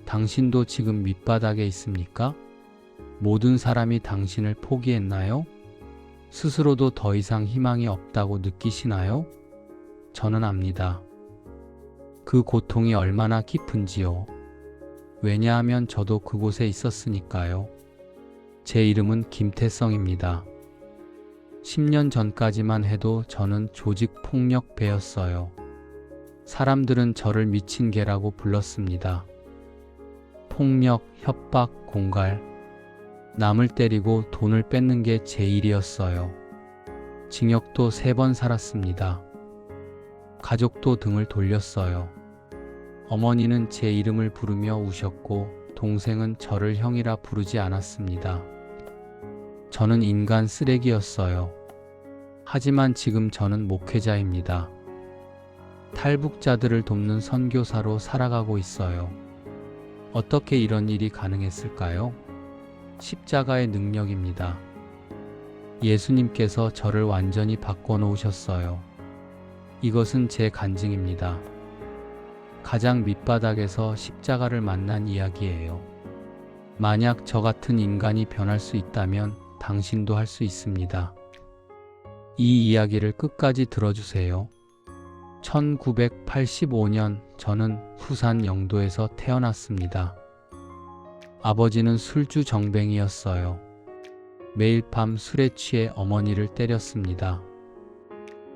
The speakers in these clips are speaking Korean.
당신도 지금 밑바닥에 있습니까? 모든 사람이 당신을 포기했나요? 스스로도 더 이상 희망이 없다고 느끼시나요? 저는 압니다. 그 고통이 얼마나 깊은지요. 왜냐하면 저도 그곳에 있었으니까요. 제 이름은 김태성입니다. 10년 전까지만 해도 저는 조직폭력배였어요. 사람들은 저를 미친 개라고 불렀습니다. 폭력, 협박, 공갈, 남을 때리고 돈을 뺏는 게 제 일이었어요. 징역도 3번 살았습니다. 가족도 등을 돌렸어요. 어머니는 제 이름을 부르며 우셨고 동생은 저를 형이라 부르지 않았습니다. 저는 인간 쓰레기였어요. 하지만 지금 저는 목회자입니다. 탈북자들을 돕는 선교사로 살아가고 있어요. 어떻게 이런 일이 가능했을까요? 십자가의 능력입니다. 예수님께서 저를 완전히 바꿔놓으셨어요. 이것은 제 간증입니다. 가장 밑바닥에서 십자가를 만난 이야기예요. 만약 저 같은 인간이 변할 수 있다면 당신도 할 수 있습니다. 이 이야기를 끝까지 들어주세요. 1985년 저는 부산 영도에서 태어났습니다. 아버지는 술주 정뱅이였어요. 매일 밤 술에 취해 어머니를 때렸습니다.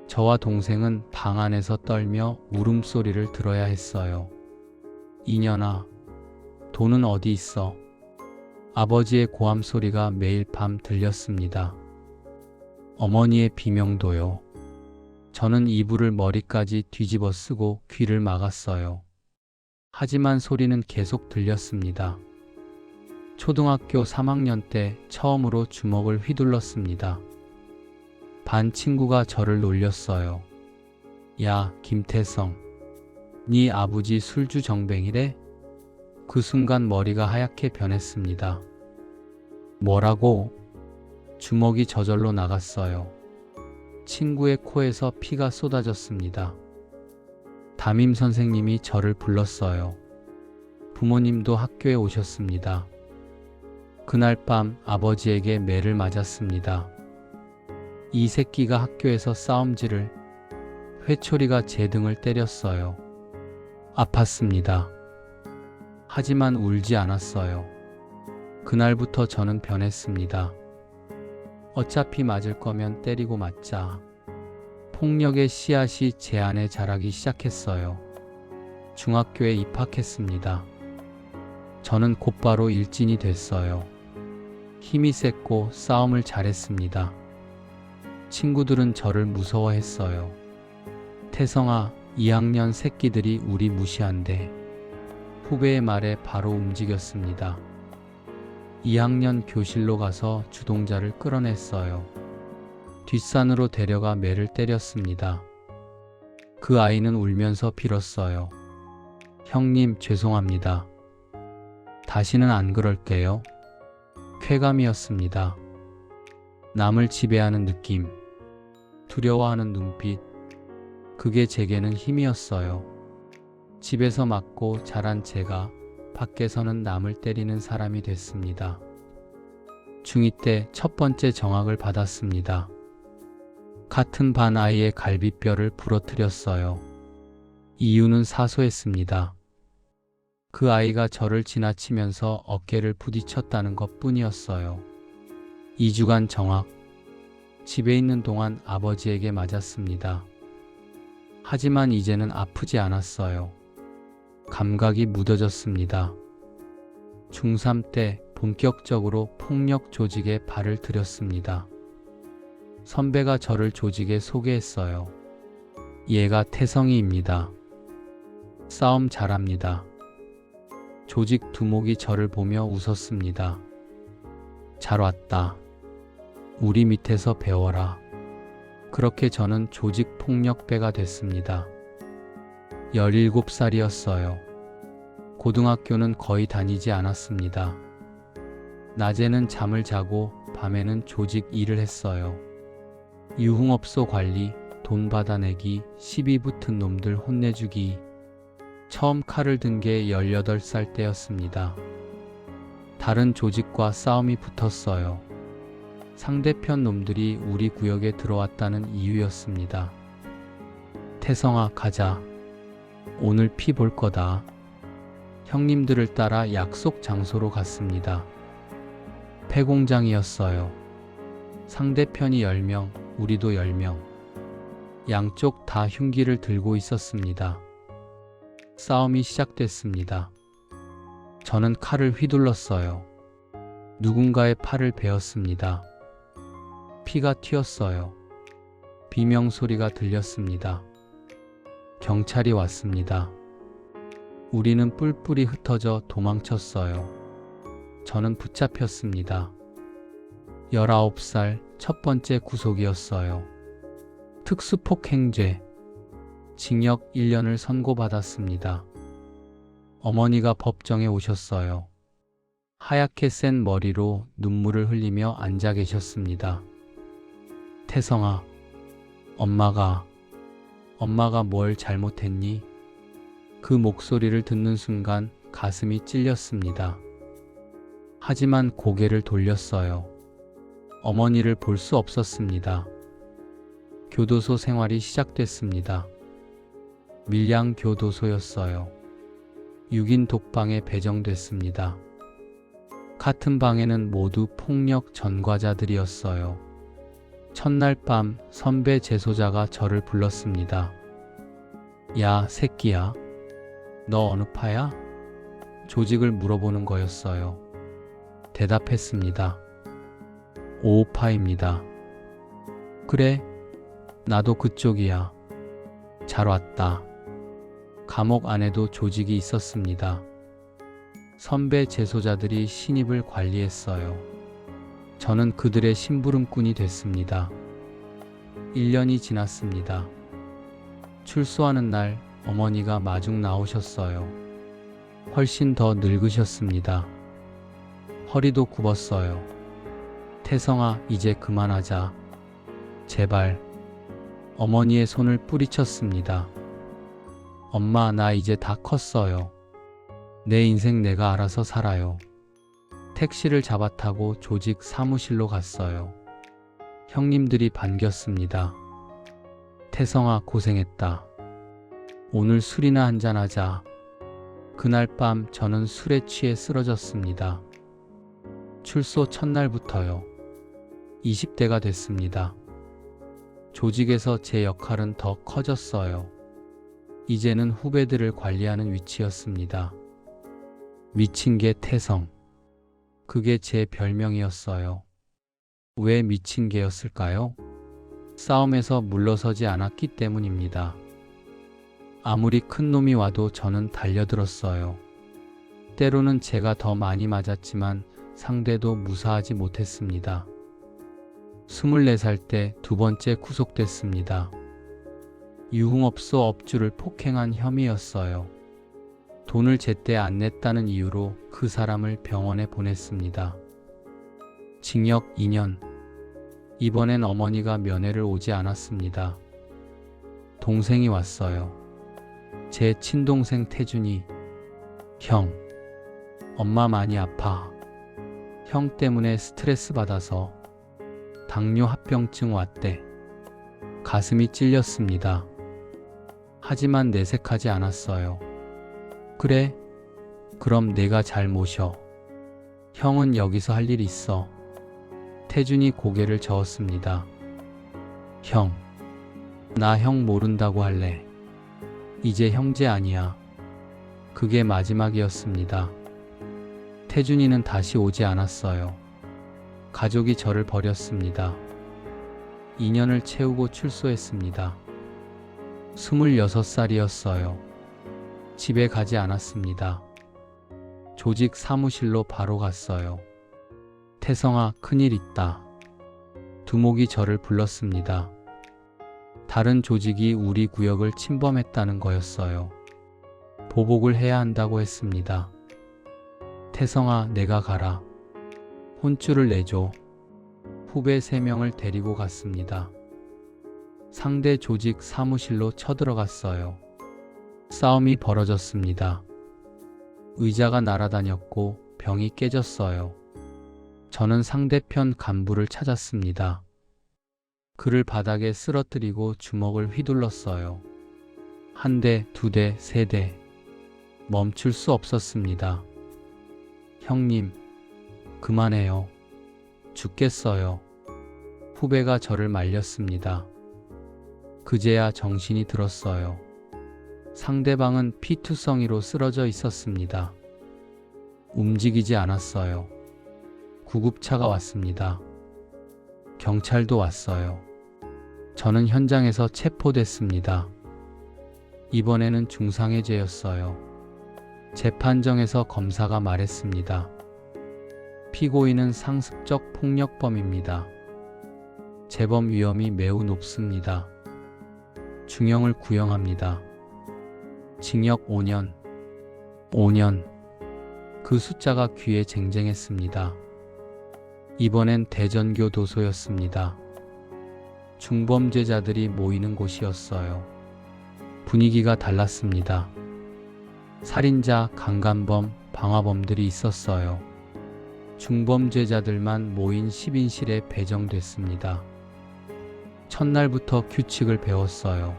저와 동생은 방 안에서 떨며 울음소리를 들어야 했어요. 이년아, 돈은 어디 있어? 아버지의 고함 소리가 매일 밤 들렸습니다. 어머니의 비명도요. 저는 이불을 머리까지 뒤집어 쓰고 귀를 막았어요. 하지만 소리는 계속 들렸습니다. 초등학교 3학년 때 처음으로 주먹을 휘둘렀습니다. 반 친구가 저를 놀렸어요. 야, 김태성, 네 아버지 술주 정뱅이래? 그 순간 머리가 하얗게 변했습니다. 뭐라고? 주먹이 저절로 나갔어요. 친구의 코에서 피가 쏟아졌습니다. 담임 선생님이 저를 불렀어요. 부모님도 학교에 오셨습니다. 그날 밤 아버지에게 매를 맞았습니다. 이 새끼가 학교에서 싸움질을, 회초리가 제 등을 때렸어요. 아팠습니다. 하지만 울지 않았어요. 그날부터 저는 변했습니다. 어차피 맞을 거면 때리고 맞자. 폭력의 씨앗이 제 안에 자라기 시작했어요. 중학교에 입학했습니다. 저는 곧바로 일진이 됐어요. 힘이 셌고 싸움을 잘했습니다. 친구들은 저를 무서워했어요. 태성아, 2학년 새끼들이 우리 무시한대. 후배의 말에 바로 움직였습니다. 2학년 교실로 가서 주동자를 끌어냈어요. 뒷산으로 데려가 매를 때렸습니다. 그 아이는 울면서 빌었어요. 형님, 죄송합니다. 다시는 안 그럴게요. 쾌감이었습니다. 남을 지배하는 느낌, 두려워하는 눈빛, 그게 제게는 힘이었어요. 집에서 맞고 자란 제가 밖에서는 남을 때리는 사람이 됐습니다. 중2 때 첫 번째 정학을 받았습니다. 같은 반 아이의 갈비뼈를 부러뜨렸어요. 이유는 사소했습니다. 그 아이가 저를 지나치면서 어깨를 부딪혔다는 것 뿐이었어요. 2주간 정학, 집에 있는 동안 아버지에게 맞았습니다. 하지만 이제는 아프지 않았어요. 감각이 무뎌졌습니다. 중3 때 본격적으로 폭력 조직에 발을 들였습니다. 선배가 저를 조직에 소개했어요. 얘가 태성이입니다. 싸움 잘합니다. 조직 두목이 저를 보며 웃었습니다. 잘 왔다. 우리 밑에서 배워라. 그렇게 저는 조직 폭력배가 됐습니다. 17살이었어요. 고등학교는 거의 다니지 않았습니다. 낮에는 잠을 자고 밤에는 조직 일을 했어요. 유흥업소 관리, 돈 받아내기, 시비 붙은 놈들 혼내주기. 처음 칼을 든 게 18살 때였습니다. 다른 조직과 싸움이 붙었어요. 상대편 놈들이 우리 구역에 들어왔다는 이유였습니다. 태성아, 가자. 오늘 피 볼 거다. 형님들을 따라 약속 장소로 갔습니다. 폐공장이었어요. 상대편이 10명, 우리도 10명. 양쪽 다 흉기를 들고 있었습니다. 싸움이 시작됐습니다. 저는 칼을 휘둘렀어요. 누군가의 팔을 베었습니다. 피가 튀었어요. 비명 소리가 들렸습니다. 경찰이 왔습니다. 우리는 뿔뿔이 흩어져 도망쳤어요. 저는 붙잡혔습니다. 19살 첫 번째 구속이었어요. 특수폭행죄, 징역 1년을 선고받았습니다. 어머니가 법정에 오셨어요. 하얗게 센 머리로 눈물을 흘리며 앉아 계셨습니다. 태성아, 엄마가 뭘 잘못했니? 그 목소리를 듣는 순간 가슴이 찔렸습니다. 하지만 고개를 돌렸어요. 어머니를 볼 수 없었습니다. 교도소 생활이 시작됐습니다. 밀양 교도소였어요. 6인 독방에 배정됐습니다. 같은 방에는 모두 폭력 전과자들이었어요. 첫날 밤 선배 재소자가 저를 불렀습니다. 야, 새끼야. 너 어느 파야? 조직을 물어보는 거였어요. 대답했습니다. 5파입니다. 그래, 나도 그쪽이야. 잘 왔다. 감옥 안에도 조직이 있었습니다. 선배 재소자들이 신입을 관리했어요. 저는 그들의 심부름꾼이 됐습니다. 1년이 지났습니다. 출소하는 날 어머니가 마중 나오셨어요. 훨씬 더 늙으셨습니다. 허리도 굽었어요. 태성아, 이제 그만하자. 제발. 어머니의 손을 뿌리쳤습니다. 엄마, 나 이제 다 컸어요. 내 인생 내가 알아서 살아요. 택시를 잡아 타고 조직 사무실로 갔어요. 형님들이 반겼습니다. 태성아, 고생했다. 오늘 술이나 한잔하자. 그날 밤 저는 술에 취해 쓰러졌습니다. 출소 첫날부터요. 20대가 됐습니다. 조직에서 제 역할은 더 커졌어요. 이제는 후배들을 관리하는 위치였습니다. 미친 개 태성. 그게 제 별명이었어요. 왜 미친 개였을까요? 싸움에서 물러서지 않았기 때문입니다. 아무리 큰 놈이 와도 저는 달려들었어요. 때로는 제가 더 많이 맞았지만 상대도 무사하지 못했습니다. 24살 때 두 번째 구속됐습니다. 유흥업소 업주를 폭행한 혐의였어요. 돈을 제때 안 냈다는 이유로 그 사람을 병원에 보냈습니다. 징역 2년. 이번엔 어머니가 면회를 오지 않았습니다. 동생이 왔어요. 제 친동생 태준이. 형, 엄마 많이 아파. 형 때문에 스트레스 받아서 당뇨 합병증 왔대. 가슴이 찔렸습니다. 하지만 내색하지 않았어요. 그래, 그럼 내가 잘 모셔. 형은 여기서 할 일 있어. 태준이 고개를 저었습니다. 형, 나 형 모른다고 할래. 이제 형제 아니야. 그게 마지막이었습니다. 태준이는 다시 오지 않았어요. 가족이 저를 버렸습니다. 2년을 채우고 출소했습니다. 26살이었어요. 집에 가지 않았습니다. 조직 사무실로 바로 갔어요. 태성아, 큰일 있다. 두목이 저를 불렀습니다. 다른 조직이 우리 구역을 침범했다는 거였어요. 보복을 해야 한다고 했습니다. 태성아, 내가 가라. 혼쭐을 내줘. 후배 3명을 데리고 갔습니다. 상대 조직 사무실로 쳐들어갔어요. 싸움이 벌어졌습니다. 의자가 날아다녔고 병이 깨졌어요. 저는 상대편 간부를 찾았습니다. 그를 바닥에 쓰러뜨리고 주먹을 휘둘렀어요. 한 대, 두 대, 세 대. 멈출 수 없었습니다. 형님, 그만해요. 죽겠어요. 후배가 저를 말렸습니다. 그제야 정신이 들었어요. 상대방은 피투성이로 쓰러져 있었습니다. 움직이지 않았어요. 구급차가 왔습니다. 경찰도 왔어요. 저는 현장에서 체포됐습니다. 이번에는 중상의 죄였어요. 재판정에서 검사가 말했습니다. 피고인은 상습적 폭력범입니다. 재범 위험이 매우 높습니다. 중형을 구형합니다. 징역 5년. 5년. 그 숫자가 귀에 쟁쟁했습니다. 이번엔 대전교도소였습니다. 중범죄자들이 모이는 곳이었어요. 분위기가 달랐습니다. 살인자, 강간범, 방화범들이 있었어요. 중범죄자들만 모인 10인실에 배정됐습니다. 첫날부터 규칙을 배웠어요.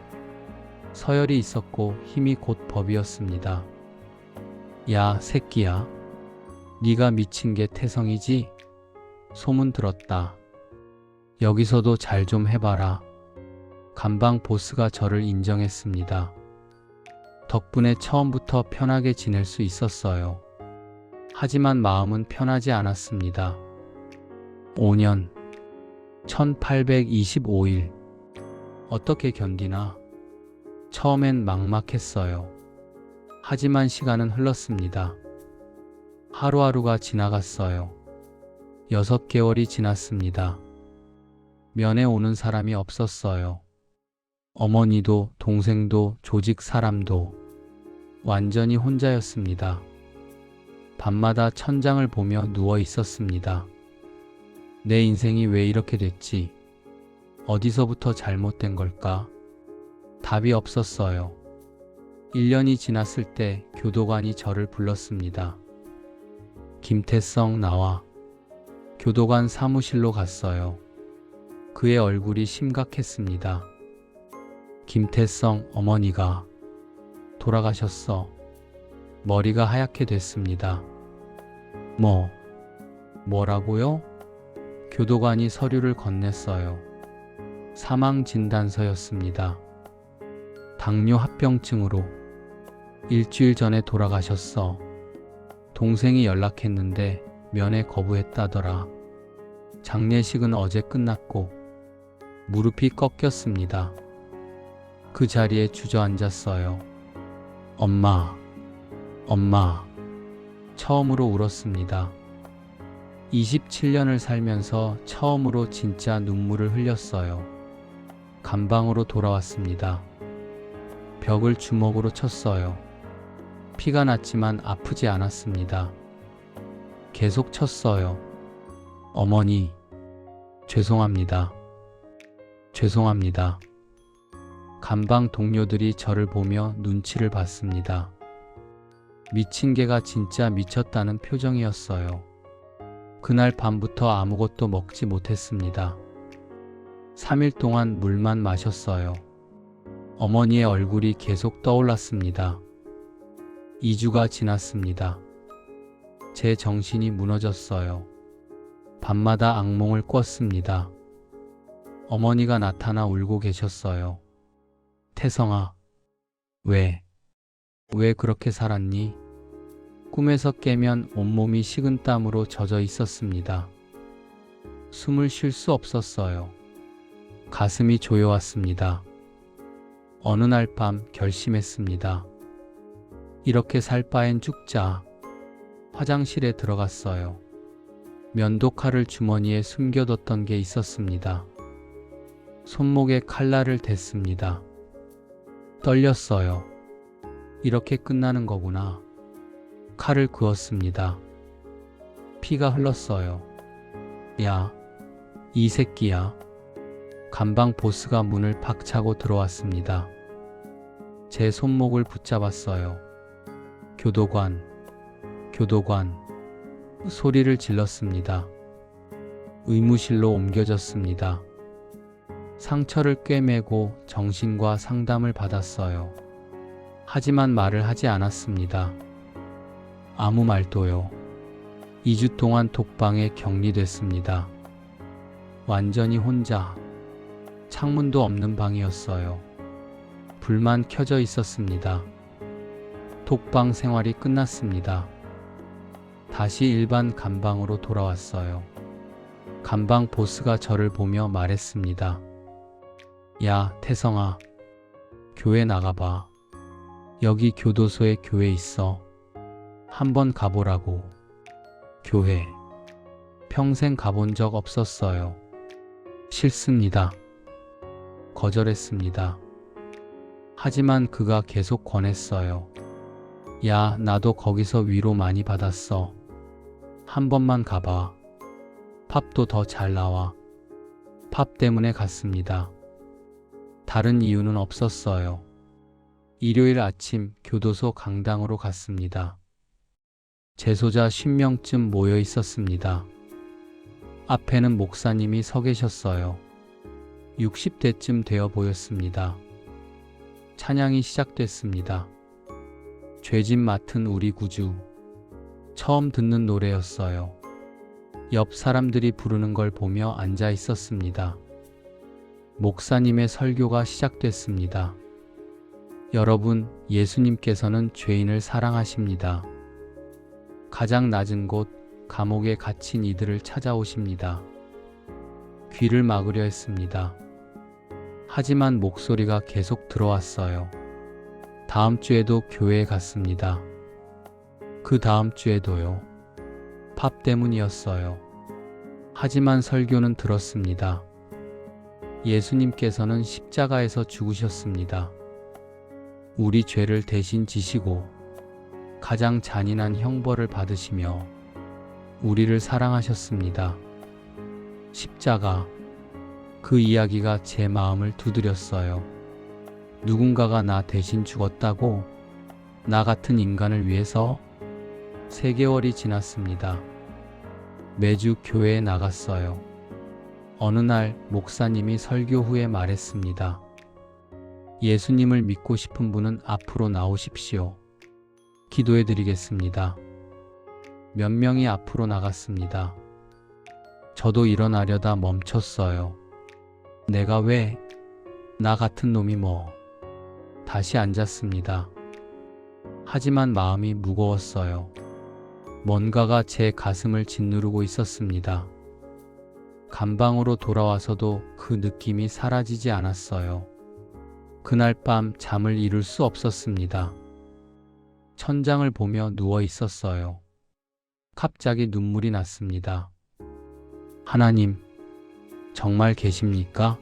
서열이 있었고 힘이 곧 법이었습니다. 야, 새끼야. 네가 미친 게 태성이지? 소문 들었다. 여기서도 잘 좀 해봐라. 감방 보스가 저를 인정했습니다. 덕분에 처음부터 편하게 지낼 수 있었어요. 하지만 마음은 편하지 않았습니다. 5년. 1825일. 어떻게 견디나? 처음엔 막막했어요. 하지만 시간은 흘렀습니다. 하루하루가 지나갔어요. 6개월이 지났습니다. 면회 오는 사람이 없었어요. 어머니도 동생도 조직 사람도 완전히 혼자였습니다. 밤마다 천장을 보며 누워 있었습니다. 내 인생이 왜 이렇게 됐지? 어디서부터 잘못된 걸까? 답이 없었어요. 1년이 지났을 때 교도관이 저를 불렀습니다. 김태성, 나와. 교도관 사무실로 갔어요. 그의 얼굴이 심각했습니다. 김태성, 어머니가 돌아가셨어. 머리가 하얗게 됐습니다. 뭐라고요? 교도관이 서류를 건넸어요. 사망진단서였습니다. 당뇨 합병증으로 일주일 전에 돌아가셨어. 동생이 연락했는데 면회 거부했다더라. 장례식은 어제 끝났고 무릎이 꺾였습니다. 그 자리에 주저앉았어요. 엄마. 처음으로 울었습니다. 27년을 살면서 처음으로 진짜 눈물을 흘렸어요. 감방으로 돌아왔습니다. 벽을 주먹으로 쳤어요. 피가 났지만 아프지 않았습니다. 계속 쳤어요. 어머니, 죄송합니다. 감방 동료들이 저를 보며 눈치를 봤습니다. 미친 개가 진짜 미쳤다는 표정이었어요. 그날 밤부터 아무것도 먹지 못했습니다. 3일 동안 물만 마셨어요. 어머니의 얼굴이 계속 떠올랐습니다. 2주가 지났습니다. 제 정신이 무너졌어요. 밤마다 악몽을 꿨습니다. 어머니가 나타나 울고 계셨어요. 태성아, 왜 그렇게 살았니? 꿈에서 깨면 온몸이 식은땀으로 젖어 있었습니다. 숨을 쉴 수 없었어요. 가슴이 조여왔습니다. 어느 날 밤 결심했습니다. 이렇게 살 바엔 죽자. 화장실에 들어갔어요. 면도칼을 주머니에 숨겨뒀던 게 있었습니다. 손목에 칼날을 댔습니다. 떨렸어요. 이렇게 끝나는 거구나. 칼을 그었습니다. 피가 흘렀어요. 야, 이 새끼야. 감방 보스가 문을 박차고 들어왔습니다. 제 손목을 붙잡았어요. 교도관, 교도관, 소리를 질렀습니다. 의무실로 옮겨졌습니다. 상처를 꿰매고 정신과 상담을 받았어요. 하지만 말을 하지 않았습니다. 아무 말도요. 2주 동안 독방에 격리됐습니다. 완전히 혼자. 창문도 없는 방이었어요. 불만 켜져 있었습니다. 독방 생활이 끝났습니다. 다시 일반 감방으로 돌아왔어요. 감방 보스가 저를 보며 말했습니다. 야, 태성아. 교회 나가봐. 여기 교도소에 교회 있어. 한번 가보라고. 교회. 평생 가본 적 없었어요. 싫습니다. 거절했습니다. 하지만 그가 계속 권했어요. 야, 나도 거기서 위로 많이 받았어. 한 번만 가봐. 팝도 더 잘 나와. 팝 때문에 갔습니다. 다른 이유는 없었어요. 일요일 아침 교도소 강당으로 갔습니다. 재소자 10명쯤 모여 있었습니다. 앞에는 목사님이 서 계셨어요. 60대쯤 되어 보였습니다. 찬양이 시작됐습니다. 죄짐 맡은 우리 구주. 처음 듣는 노래였어요. 옆 사람들이 부르는 걸 보며 앉아 있었습니다. 목사님의 설교가 시작됐습니다. 여러분, 예수님께서는 죄인을 사랑하십니다. 가장 낮은 곳, 감옥에 갇힌 이들을 찾아오십니다. 귀를 막으려 했습니다. 하지만 목소리가 계속 들어왔어요. 다음 주에도 교회에 갔습니다. 그 다음 주에도요. 팝 때문이었어요. 하지만 설교는 들었습니다. 예수님께서는 십자가에서 죽으셨습니다. 우리 죄를 대신 지시고 가장 잔인한 형벌을 받으시며 우리를 사랑하셨습니다. 십자가, 그 이야기가 제 마음을 두드렸어요. 누군가가 나 대신 죽었다고? 나 같은 인간을 위해서? 3개월이 지났습니다. 매주 교회에 나갔어요. 어느 날 목사님이 설교 후에 말했습니다. 예수님을 믿고 싶은 분은 앞으로 나오십시오. 기도해 드리겠습니다. 몇 명이 앞으로 나갔습니다. 저도 일어나려다 멈췄어요. 내가 왜? 나 같은 놈이 뭐? 다시 앉았습니다. 하지만 마음이 무거웠어요. 뭔가가 제 가슴을 짓누르고 있었습니다. 감방으로 돌아와서도 그 느낌이 사라지지 않았어요. 그날 밤 잠을 이룰 수 없었습니다. 천장을 보며 누워 있었어요. 갑자기 눈물이 났습니다. 하나님, 정말 계십니까?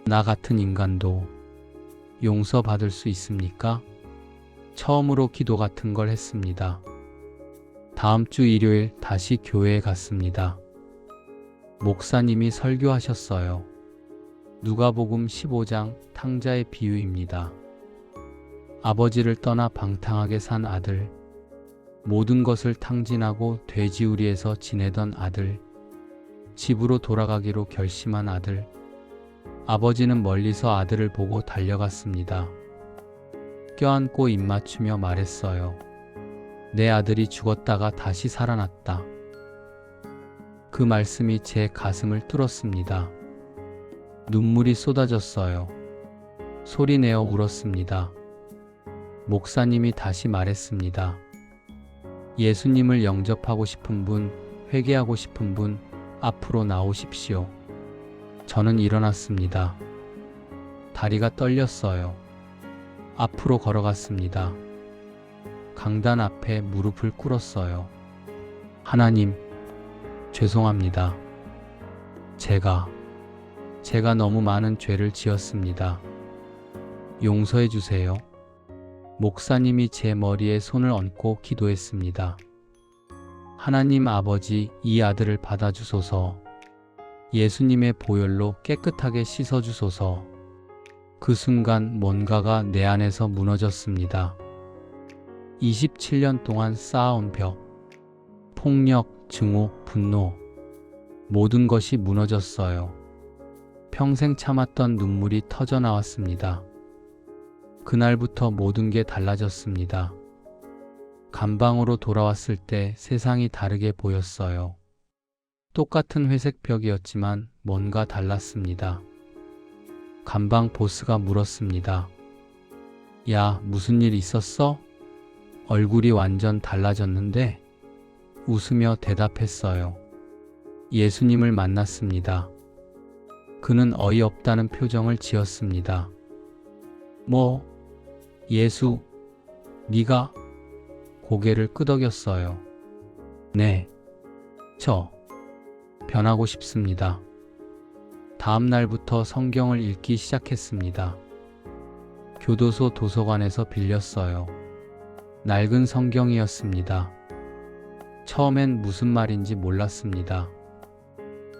나 같은 인간도 용서받을 수 있습니까? 처음으로 기도 같은 걸 했습니다. 다음 주 일요일 다시 교회에 갔습니다. 목사님이 설교하셨어요. 누가복음 15장 탕자의 비유입니다. 아버지를 떠나 방탕하게 산 아들, 모든 것을 탕진하고 돼지우리에서 지내던 아들, 집으로 돌아가기로 결심한 아들. 아버지는 멀리서 아들을 보고 달려갔습니다. 껴안고 입맞추며 말했어요. 내 아들이 죽었다가 다시 살아났다. 그 말씀이 제 가슴을 뚫었습니다. 눈물이 쏟아졌어요. 소리내어 울었습니다. 목사님이 다시 말했습니다. 예수님을 영접하고 싶은 분, 회개하고 싶은 분, 앞으로 나오십시오. 저는 일어났습니다. 다리가 떨렸어요. 앞으로 걸어갔습니다. 강단 앞에 무릎을 꿇었어요. 하나님, 죄송합니다. 제가 너무 많은 죄를 지었습니다. 용서해 주세요. 목사님이 제 머리에 손을 얹고 기도했습니다. 하나님 아버지, 이 아들을 받아주소서. 예수님의 보혈로 깨끗하게 씻어주소서. 그 순간 뭔가가 내 안에서 무너졌습니다. 27년 동안 쌓아온 벽, 폭력, 증오, 분노, 모든 것이 무너졌어요. 평생 참았던 눈물이 터져 나왔습니다. 그날부터 모든 게 달라졌습니다. 감방으로 돌아왔을 때 세상이 다르게 보였어요. 똑같은 회색 벽이었지만 뭔가 달랐습니다. 감방 보스가 물었습니다. 야, 무슨 일 있었어? 얼굴이 완전 달라졌는데? 웃으며 대답했어요. 예수님을 만났습니다. 그는 어이없다는 표정을 지었습니다. 뭐? 예수? 네가? 고개를 끄덕였어요. 네. 저 변하고 싶습니다. 다음 날부터 성경을 읽기 시작했습니다. 교도소 도서관에서 빌렸어요. 낡은 성경이었습니다. 처음엔 무슨 말인지 몰랐습니다.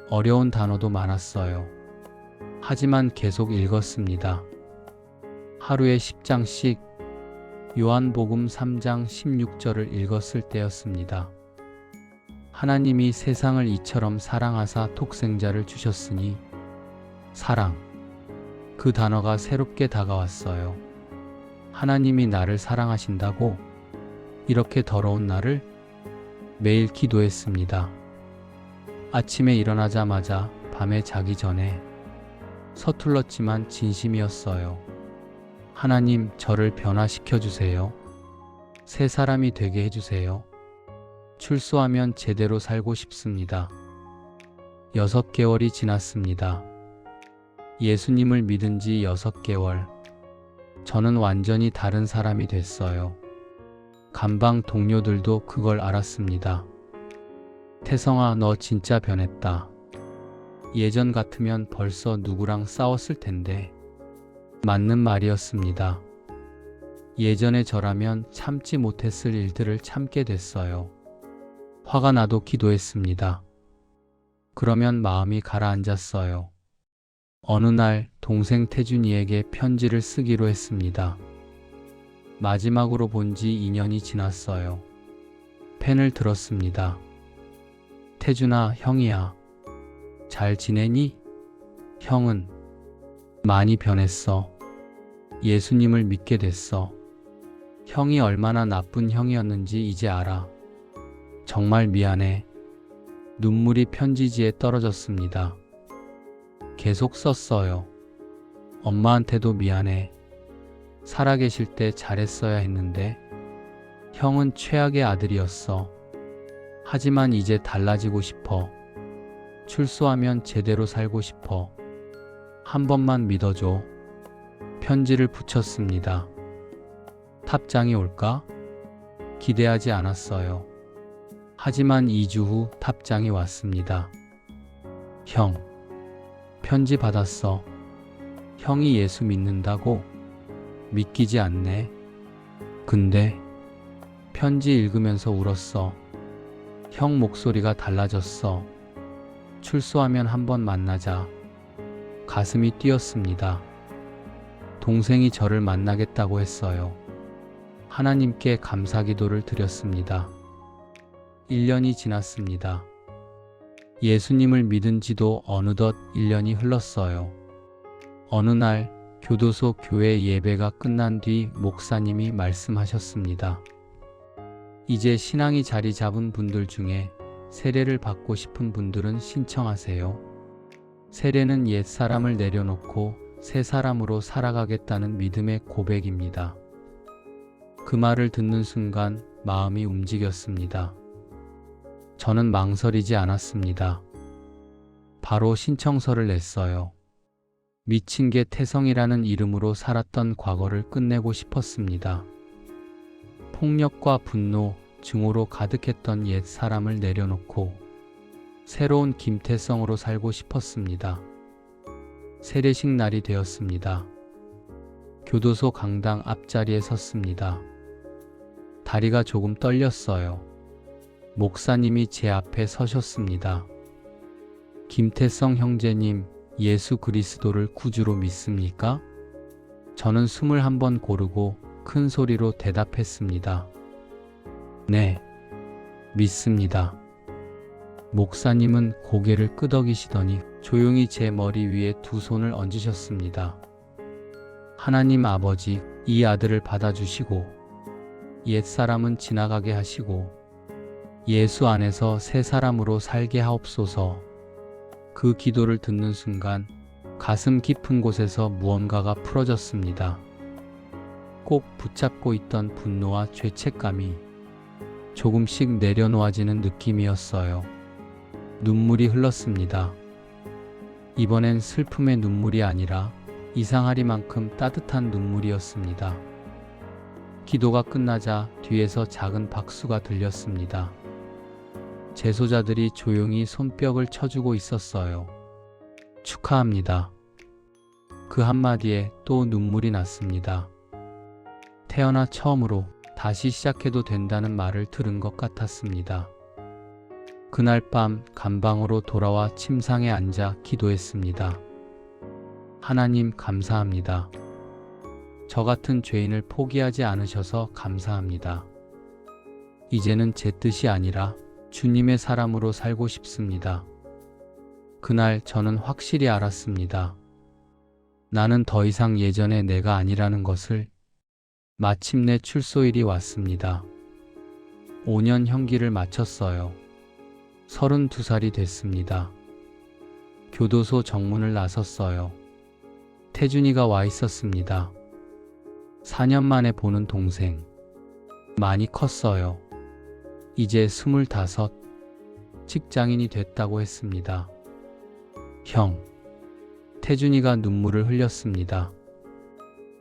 어려운 단어도 많았어요. 하지만 계속 읽었습니다. 하루에 10장씩 요한복음 3장 16절을 읽었을 때였습니다. 하나님이 세상을 이처럼 사랑하사 독생자를 주셨으니 사랑. 그 단어가 새롭게 다가왔어요. 하나님이 나를 사랑하신다고? 이렇게 더러운 나를? 매일 기도했습니다. 아침에 일어나자마자 밤에 자기 전에 서툴렀지만 진심이었어요. 하나님, 저를 변화시켜 주세요. 새 사람이 되게 해주세요. 출소하면 제대로 살고 싶습니다. 6개월이 지났습니다. 예수님을 믿은 지 6개월. 저는 완전히 다른 사람이 됐어요. 감방 동료들도 그걸 알았습니다. 태성아, 너 진짜 변했다. 예전 같으면 벌써 누구랑 싸웠을 텐데. 맞는 말이었습니다. 예전의 저라면 참지 못했을 일들을 참게 됐어요. 화가 나도 기도했습니다. 그러면 마음이 가라앉았어요. 어느 날 동생 태준이에게 편지를 쓰기로 했습니다. 마지막으로 본 지 2년이 지났어요. 펜을 들었습니다. 태준아, 형이야. 잘 지내니? 형은 많이 변했어. 예수님을 믿게 됐어. 형이 얼마나 나쁜 형이었는지 이제 알아. 정말 미안해. 눈물이 편지지에 떨어졌습니다. 계속 썼어요. 엄마한테도 미안해. 살아계실 때 잘했어야 했는데. 형은 최악의 아들이었어. 하지만 이제 달라지고 싶어. 출소하면 제대로 살고 싶어. 한 번만 믿어줘. 편지를 붙였습니다. 탑장이 올까? 기대하지 않았어요. 하지만 2주 후 탑장이 왔습니다. 형, 편지 받았어. 형이 예수 믿는다고? 믿기지 않네. 근데 편지 읽으면서 울었어. 형 목소리가 달라졌어. 출소하면 한번 만나자. 가슴이 뛰었습니다. 동생이 저를 만나겠다고 했어요. 하나님께 감사기도를 드렸습니다. 1년이 지났습니다. 예수님을 믿은 지도 어느덧 1년이 흘렀어요. 어느 날 교도소 교회 예배가 끝난 뒤 목사님이 말씀하셨습니다. 이제 신앙이 자리 잡은 분들 중에 세례를 받고 싶은 분들은 신청하세요. 세례는 옛 사람을 내려놓고 새 사람으로 살아가겠다는 믿음의 고백입니다. 그 말을 듣는 순간 마음이 움직였습니다. 저는 망설이지 않았습니다. 바로 신청서를 냈어요. 미친 개 태성이라는 이름으로 살았던 과거를 끝내고 싶었습니다. 폭력과 분노, 증오로 가득했던 옛 사람을 내려놓고 새로운 김태성으로 살고 싶었습니다. 세례식 날이 되었습니다. 교도소 강당 앞자리에 섰습니다. 다리가 조금 떨렸어요. 목사님이 제 앞에 서셨습니다. 김태성 형제님, 예수 그리스도를 구주로 믿습니까? 저는 숨을 한번 고르고 큰 소리로 대답했습니다. 네, 믿습니다. 목사님은 고개를 끄덕이시더니 조용히 제 머리 위에 두 손을 얹으셨습니다. 하나님 아버지, 이 아들을 받아주시고 옛사람은 지나가게 하시고 예수 안에서 새 사람으로 살게 하옵소서. 그 기도를 듣는 순간 가슴 깊은 곳에서 무언가가 풀어졌습니다. 꼭 붙잡고 있던 분노와 죄책감이 조금씩 내려놓아지는 느낌이었어요. 눈물이 흘렀습니다. 이번엔 슬픔의 눈물이 아니라 이상하리만큼 따뜻한 눈물이었습니다. 기도가 끝나자 뒤에서 작은 박수가 들렸습니다. 제소자들이 조용히 손뼉을 쳐주고 있었어요. 축하합니다. 그 한마디에 또 눈물이 났습니다. 태어나 처음으로 다시 시작해도 된다는 말을 들은 것 같았습니다. 그날 밤 감방으로 돌아와 침상에 앉아 기도했습니다. 하나님 감사합니다. 저 같은 죄인을 포기하지 않으셔서 감사합니다. 이제는 제 뜻이 아니라 주님의 사람으로 살고 싶습니다. 그날 저는 확실히 알았습니다. 나는 더 이상 예전의 내가 아니라는 것을. 마침내 출소일이 왔습니다. 5년 형기를 마쳤어요. 32살이 됐습니다. 교도소 정문을 나섰어요. 태준이가 와 있었습니다. 4년 만에 보는 동생. 많이 컸어요. 이제 25, 직장인이 됐다고 했습니다. 형. 태준이가 눈물을 흘렸습니다.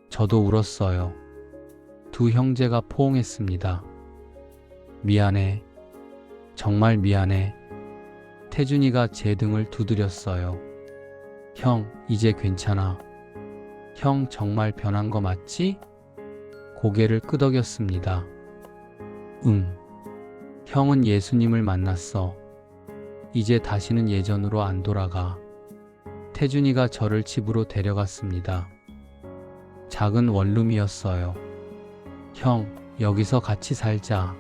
저도 울었어요. 두 형제가 포옹했습니다. 미안해. 정말 미안해. 태준이가 제 등을 두드렸어요. 형, 이제 괜찮아. 형 정말 변한 거 맞지? 고개를 끄덕였습니다. 응. 형은 예수님을 만났어. 이제 다시는 예전으로 안 돌아가. 태준이가 저를 집으로 데려갔습니다. 작은 원룸이었어요. 형, 여기서 같이 살자.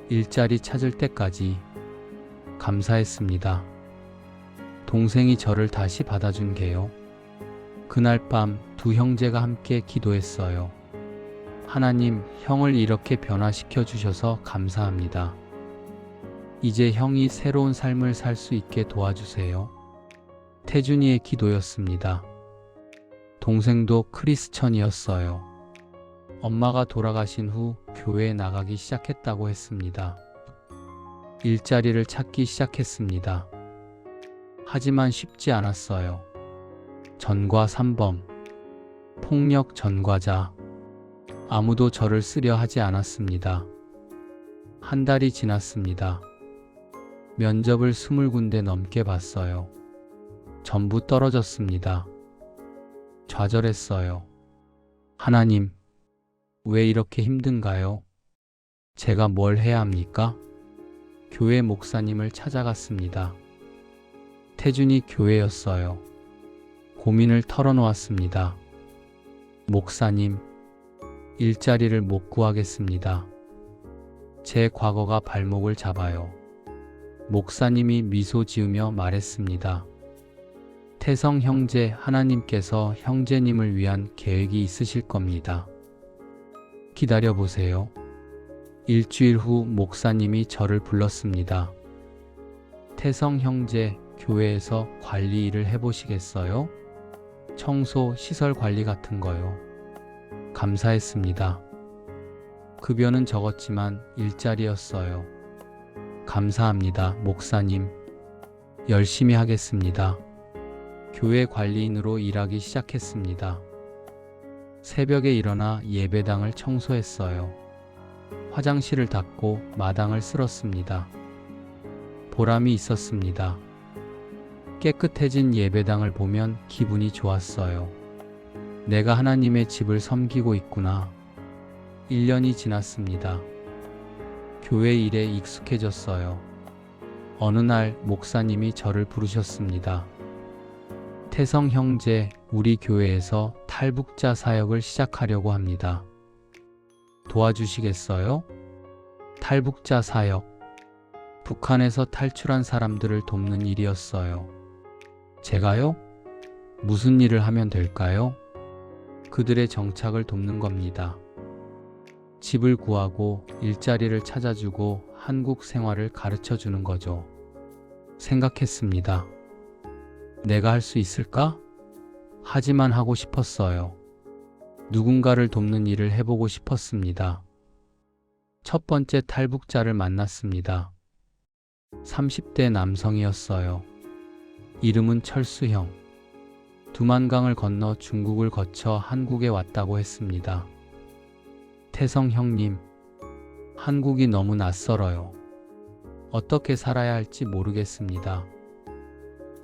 일자리 찾을 때까지. 감사했습니다. 동생이 저를 다시 받아준 게요. 그날 밤 두 형제가 함께 기도했어요. 하나님, 형을 이렇게 변화시켜 주셔서 감사합니다. 이제 형이 새로운 삶을 살 수 있게 도와주세요. 태준이의 기도였습니다. 동생도 크리스천이었어요. 엄마가 돌아가신 후 교회에 나가기 시작했다고 했습니다. 일자리를 찾기 시작했습니다. 하지만 쉽지 않았어요. 전과 3범, 폭력 전과자, 아무도 저를 쓰려 하지 않았습니다. 한 달이 지났습니다. 면접을 20군데 넘게 봤어요. 전부 떨어졌습니다. 좌절했어요. 하나님, 왜 이렇게 힘든가요? 제가 뭘 해야 합니까? 교회 목사님을 찾아갔습니다. 태준이 교회였어요. 고민을 털어놓았습니다. 목사님, 일자리를 못 구하겠습니다. 제 과거가 발목을 잡아요. 목사님이 미소 지으며 말했습니다. 태성 형제, 하나님께서 형제님을 위한 계획이 있으실 겁니다. 기다려보세요. 일주일 후 목사님이 저를 불렀습니다. 태성 형제, 교회에서 관리 일을 해보시겠어요? 청소, 시설 관리 같은 거요. 감사했습니다. 급여는 적었지만 일자리였어요. 감사합니다, 목사님. 열심히 하겠습니다. 교회 관리인으로 일하기 시작했습니다. 새벽에 일어나 예배당을 청소했어요. 화장실을 닦고 마당을 쓸었습니다. 보람이 있었습니다. 깨끗해진 예배당을 보면 기분이 좋았어요. 내가 하나님의 집을 섬기고 있구나. 1년이 지났습니다. 교회 일에 익숙해졌어요. 어느 날 목사님이 저를 부르셨습니다. 태성 형제, 우리 교회에서 탈북자 사역을 시작하려고 합니다. 도와주시겠어요? 탈북자 사역. 북한에서 탈출한 사람들을 돕는 일이었어요. 제가요? 무슨 일을 하면 될까요? 그들의 정착을 돕는 겁니다. 집을 구하고 일자리를 찾아주고 한국 생활을 가르쳐 주는 거죠. 생각했습니다. 내가 할 수 있을까? 하지만 하고 싶었어요. 누군가를 돕는 일을 해보고 싶었습니다. 첫 번째 탈북자를 만났습니다. 30대 남성이었어요. 이름은 철수형. 두만강을 건너 중국을 거쳐 한국에 왔다고 했습니다. 태성 형님, 한국이 너무 낯설어요. 어떻게 살아야 할지 모르겠습니다.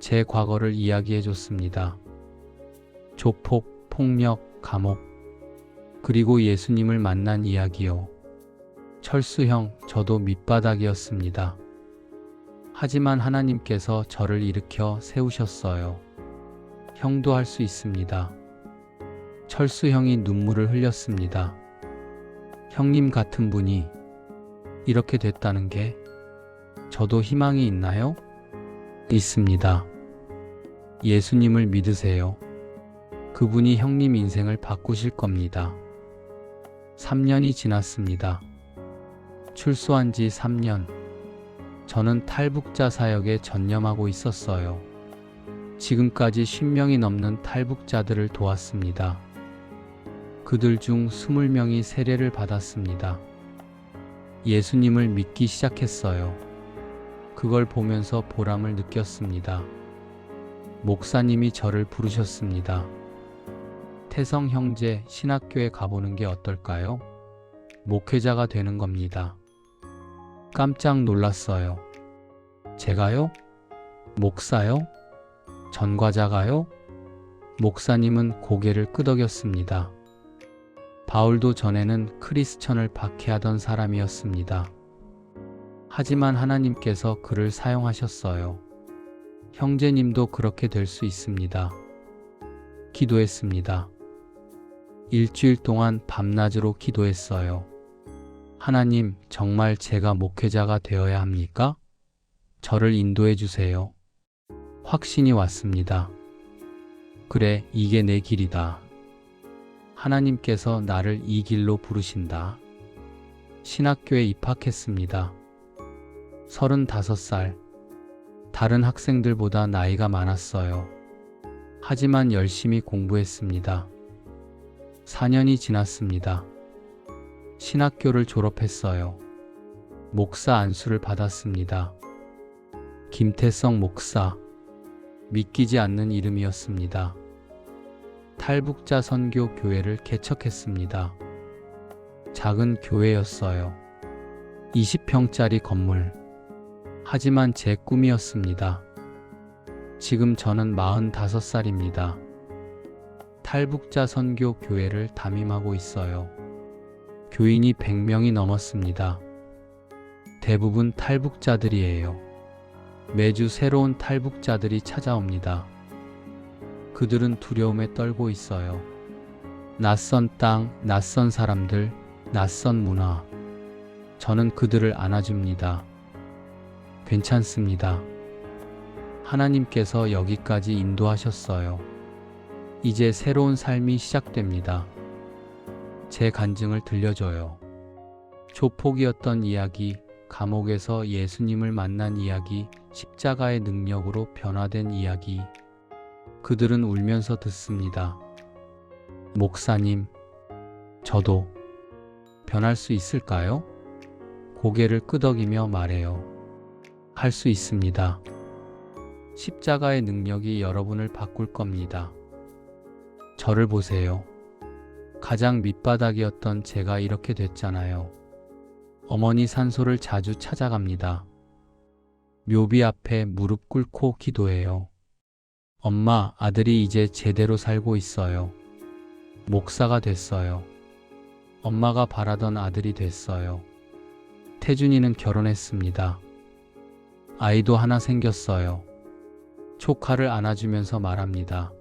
제 과거를 이야기해 줬습니다. 조폭, 폭력, 감옥, 그리고 예수님을 만난 이야기요. 철수형, 저도 밑바닥이었습니다. 하지만 하나님께서 저를 일으켜 세우셨어요. 형도 할 수 있습니다. 철수형이 눈물을 흘렸습니다. 형님 같은 분이 이렇게 됐다는 게 저도 희망이 있나요? 있습니다. 예수님을 믿으세요. 그분이 형님 인생을 바꾸실 겁니다. 3년이 지났습니다. 출소한 지 3년. 저는 탈북자 사역에 전념하고 있었어요. 지금까지 10명이 넘는 탈북자들을 도왔습니다. 그들 중 20명이 세례를 받았습니다. 예수님을 믿기 시작했어요. 그걸 보면서 보람을 느꼈습니다. 목사님이 저를 부르셨습니다. 태성 형제 신학교에 가보는 게 어떨까요? 목회자가 되는 겁니다. 깜짝 놀랐어요. 제가요? 목사요? 전과자가요? 목사님은 고개를 끄덕였습니다. 바울도 전에는 크리스천을 박해하던 사람이었습니다. 하지만 하나님께서 그를 사용하셨어요. 형제님도 그렇게 될 수 있습니다. 기도했습니다. 일주일 동안 밤낮으로 기도했어요. 하나님, 정말 제가 목회자가 되어야 합니까? 저를 인도해 주세요. 확신이 왔습니다. 그래, 이게 내 길이다. 하나님께서 나를 이 길로 부르신다. 신학교에 입학했습니다. 35살. 다른 학생들보다 나이가 많았어요. 하지만 열심히 공부했습니다. 4년이 지났습니다. 신학교를 졸업했어요. 목사 안수를 받았습니다. 김태성 목사. 믿기지 않는 이름이었습니다. 탈북자 선교 교회를 개척했습니다. 작은 교회였어요. 20평짜리 건물. 하지만 제 꿈이었습니다. 지금 저는 45살입니다. 탈북자 선교 교회를 담임하고 있어요. 교인이 100명이 넘었습니다. 대부분 탈북자들이에요. 매주 새로운 탈북자들이 찾아옵니다. 그들은 두려움에 떨고 있어요. 낯선 땅, 낯선 사람들, 낯선 문화. 저는 그들을 안아줍니다. 괜찮습니다. 하나님께서 여기까지 인도하셨어요. 이제 새로운 삶이 시작됩니다. 제 간증을 들려줘요. 조폭이었던 이야기, 감옥에서 예수님을 만난 이야기, 십자가의 능력으로 변화된 이야기. 그들은 울면서 듣습니다. 목사님, 저도 변할 수 있을까요? 고개를 끄덕이며 말해요. 할 수 있습니다. 십자가의 능력이 여러분을 바꿀 겁니다. 저를 보세요. 가장 밑바닥이었던 제가 이렇게 됐잖아요. 어머니 산소를 자주 찾아갑니다. 묘비 앞에 무릎 꿇고 기도해요. 엄마, 아들이 이제 제대로 살고 있어요. 목사가 됐어요. 엄마가 바라던 아들이 됐어요. 태준이는 결혼했습니다. 아이도 하나 생겼어요. 조카를 안아주면서 말합니다.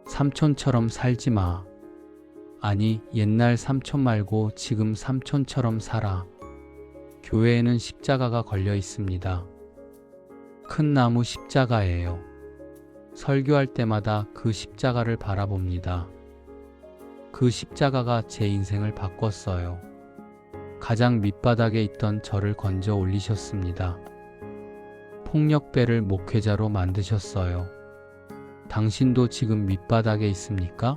삼촌처럼 살지 마. 아니, 옛날 삼촌 말고 지금 삼촌처럼 살아. 교회에는 십자가가 걸려 있습니다. 큰 나무 십자가예요. 설교할 때마다 그 십자가를 바라봅니다. 그 십자가가 제 인생을 바꿨어요. 가장 밑바닥에 있던 저를 건져 올리셨습니다. 폭력배를 목회자로 만드셨어요. 당신도 지금 밑바닥에 있습니까?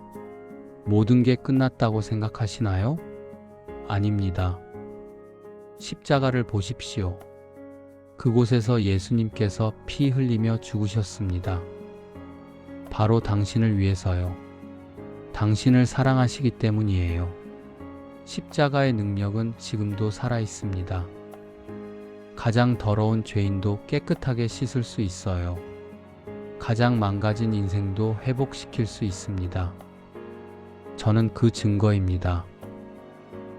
모든 게 끝났다고 생각하시나요? 아닙니다. 십자가를 보십시오. 그곳에서 예수님께서 피 흘리며 죽으셨습니다. 바로 당신을 위해서요. 당신을 사랑하시기 때문이에요. 십자가의 능력은 지금도 살아 있습니다. 가장 더러운 죄인도 깨끗하게 씻을 수 있어요. 가장 망가진 인생도 회복시킬 수 있습니다. 저는 그 증거입니다.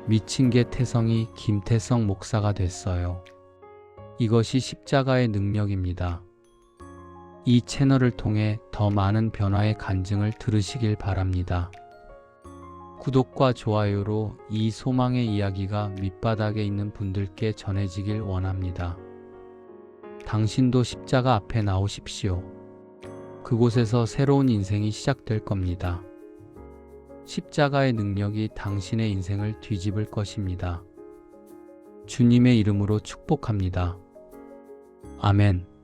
미친 개 태성이 김태성 목사가 됐어요. 이것이 십자가의 능력입니다. 이 채널을 통해 더 많은 변화의 간증을 들으시길 바랍니다. 구독과 좋아요로 이 소망의 이야기가 밑바닥에 있는 분들께 전해지길 원합니다. 당신도 십자가 앞에 나오십시오. 그곳에서 새로운 인생이 시작될 겁니다. 십자가의 능력이 당신의 인생을 뒤집을 것입니다. 주님의 이름으로 축복합니다. 아멘.